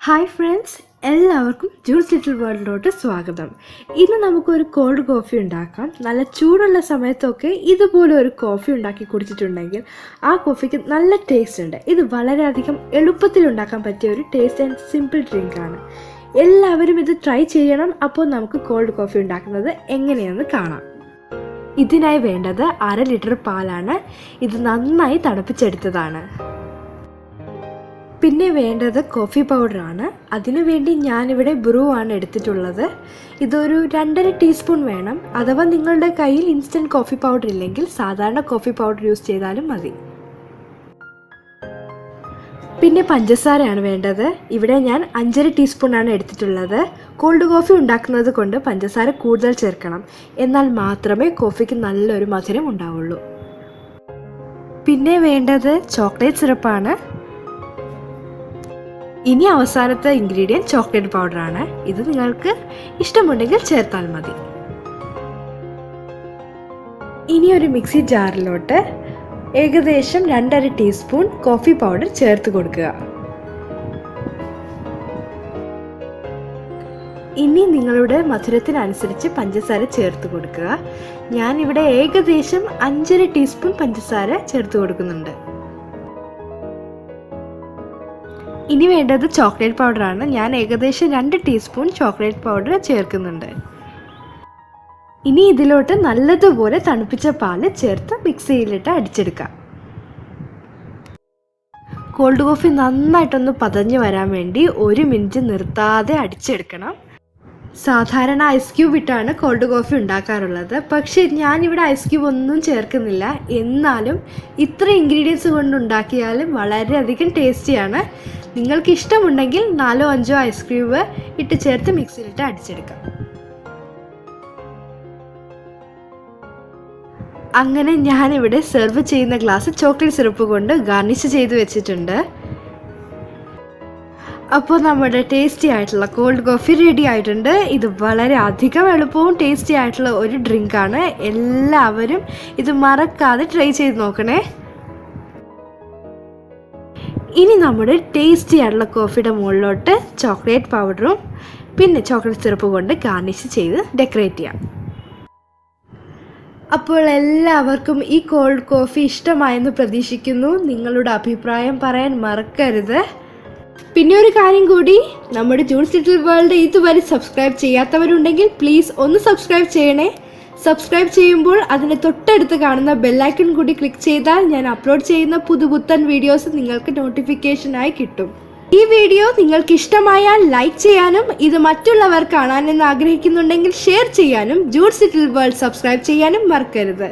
Hi friends, എല്ലാവർക്കും juice little വേൾഡിലോട്ട് സ്വാഗതം. ഇന്ന് നമുക്കൊരു കോൾഡ് കോഫി ഉണ്ടാക്കാം. നല്ല ചൂടുള്ള സമയത്തൊക്കെ ഇതുപോലെ ഒരു കോഫി ഉണ്ടാക്കി കുടിച്ചിട്ടുണ്ടെങ്കിൽ ആ കോഫിക്ക് നല്ല ടേസ്റ്റ് ഉണ്ട്. ഇത് വളരെയധികം എളുപ്പത്തിൽ ഉണ്ടാക്കാൻ പറ്റിയ ഒരു ടേസ്റ്റ് ആൻഡ് സിമ്പിൾ ഡ്രിങ്കാണ്. എല്ലാവരും ഇത് ട്രൈ ചെയ്യണം. അപ്പോൾ നമുക്ക് കോൾഡ് കോഫി ഉണ്ടാക്കുന്നത് എങ്ങനെയെന്ന് കാണാം. ഇതിനായി വേണ്ടത് 1/2 ലിറ്റർ പാലാണ്. ഇത് നന്നായി തണുപ്പിച്ചെടുത്തതാണ്. പിന്നെ വേണ്ടത് കോഫി പൗഡറാണ്. അതിനുവേണ്ടി ഞാനിവിടെ ബ്രൂ ആണ് എടുത്തിട്ടുള്ളത്. ഇതൊരു 2.5 ടീസ്പൂൺ വേണം. അഥവാ നിങ്ങളുടെ കയ്യിൽ ഇൻസ്റ്റൻറ്റ് കോഫി പൗഡർ ഇല്ലെങ്കിൽ സാധാരണ കോഫി പൗഡർ യൂസ് ചെയ്താലും മതി. പിന്നെ പഞ്ചസാരയാണ് വേണ്ടത്. ഇവിടെ ഞാൻ 5.5 ടീസ്പൂണാണ് എടുത്തിട്ടുള്ളത്. കോൾഡ് കോഫി ഉണ്ടാക്കുന്നത് കൊണ്ട് പഞ്ചസാര കൂടുതൽ ചേർക്കണം. എന്നാൽ മാത്രമേ കോഫിക്ക് നല്ലൊരു മധുരം ഉണ്ടാവുള്ളൂ. പിന്നെ വേണ്ടത് ചോക്ലേറ്റ് സിറപ്പാണ്. ഇനി അവസാനത്തെ ഇൻഗ്രീഡിയൻറ്റ് ചോക്ലേറ്റ് പൗഡറാണ്. ഇത് നിങ്ങൾക്ക് ഇഷ്ടമുണ്ടെങ്കിൽ ചേർത്താൽ മതി. ഇനി ഒരു മിക്സി ജാറിലോട്ട് ഏകദേശം 2.5 ടീസ്പൂൺ കോഫി പൗഡർ ചേർത്ത് കൊടുക്കുക. ഇനി നിങ്ങളുടെ മധുരത്തിനനുസരിച്ച് പഞ്ചസാര ചേർത്ത് കൊടുക്കുക. ഞാനിവിടെ ഏകദേശം 5.5 ടീസ്പൂൺ പഞ്ചസാര ചേർത്ത് കൊടുക്കുന്നുണ്ട്. ഇനി വേണ്ടത് ചോക്ലേറ്റ് പൗഡറാണ്. ഞാൻ ഏകദേശം 2 ടീസ്പൂൺ ചോക്ലേറ്റ് പൗഡർ ചേർക്കുന്നുണ്ട്. ഇനി ഇതിലോട്ട് നല്ലതുപോലെ തണുപ്പിച്ച പാല് ചേർത്ത് മിക്സിയിലിട്ട് അടിച്ചെടുക്കാം. കോൾഡ് കോഫി നന്നായിട്ടൊന്ന് പതഞ്ഞ് വരാൻ വേണ്ടി 1 മിനിറ്റ് നിർത്താതെ അടിച്ചെടുക്കണം. സാധാരണ ഐസ് ക്യൂബ് ഇട്ടാണ് കോൾഡ് കോഫി ഉണ്ടാക്കാറുള്ളത്. പക്ഷേ ഞാനിവിടെ ഐസ് ക്യൂബ് ഒന്നും ചേർക്കുന്നില്ല. എന്നാലും ഇത്ര ഇൻഗ്രീഡിയൻസ് കൊണ്ട് ഉണ്ടാക്കിയാലും വളരെയധികം ടേസ്റ്റിയാണ്. നിങ്ങൾക്ക് ഇഷ്ടമുണ്ടെങ്കിൽ 4-5 ഐസ് ക്യൂബ് ഇട്ട് ചേർത്ത് മിക്സിയിലിട്ട് അടിച്ചെടുക്കാം. അങ്ങനെ ഞാനിവിടെ സെർവ് ചെയ്യുന്ന ഗ്ലാസ് ചോക്ലേറ്റ് സിറപ്പ് കൊണ്ട് ഗാർണിഷ് ചെയ്ത് വെച്ചിട്ടുണ്ട്. അപ്പോൾ നമ്മുടെ ടേസ്റ്റി ആയിട്ടുള്ള കോൾഡ് കോഫി റെഡി ആയിട്ടുണ്ട്. ഇത് വളരെ അധികം എളുപ്പവും ടേസ്റ്റി ആയിട്ടുള്ള ഒരു ഡ്രിങ്കാണ്. എല്ലാവരും ഇത് മറക്കാതെ ട്രൈ ചെയ്ത് നോക്കണേ. ഇനി നമ്മുടെ ടേസ്റ്റി ആയിട്ടുള്ള കോഫിയുടെ മുകളിലോട്ട് ചോക്ലേറ്റ് പൗഡറും പിന്നെ ചോക്ലേറ്റ് സിറപ്പ് കൊണ്ട് ഗാർണിഷ് ചെയ്ത് ഡെക്കറേറ്റ് ചെയ്യാം. അപ്പോൾ എല്ലാവർക്കും ഈ കോൾഡ് കോഫി ഇഷ്ടമായെന്ന് പ്രതീക്ഷിക്കുന്നു. നിങ്ങളുടെ അഭിപ്രായം പറയാൻ മറക്കരുത്. പിന്നെ ഒരു കാര്യം കൂടി, നമ്മുടെ ജ്യൂസ് ലിറ്റിൽ വേൾഡ് ഇതുവരെ സബ്സ്ക്രൈബ് ചെയ്യാത്തവരുണ്ടെങ്കിൽ പ്ലീസ് ഒന്ന് സബ്സ്ക്രൈബ് ചെയ്യണേ. സബ്സ്ക്രൈബ് ചെയ്യുമ്പോൾ അതിന് തൊട്ടടുത്ത് കാണുന്ന ബെല്ലൈക്കൺ കൂടി ക്ലിക്ക് ചെയ്താൽ ഞാൻ അപ്ലോഡ് ചെയ്യുന്ന പുതുപുത്തൻ വീഡിയോസ് നിങ്ങൾക്ക് നോട്ടിഫിക്കേഷനായി കിട്ടും. ഈ വീഡിയോ നിങ്ങൾക്ക് ഇഷ്ടമായാൽ ലൈക്ക് ചെയ്യാനും ഇത് മറ്റുള്ളവർ കാണാനെന്ന് ആഗ്രഹിക്കുന്നുണ്ടെങ്കിൽ ഷെയർ ചെയ്യാനും ജ്യൂസ് ലിറ്റിൽ വേൾഡ് സബ്സ്ക്രൈബ് ചെയ്യാനും മറക്കരുത്.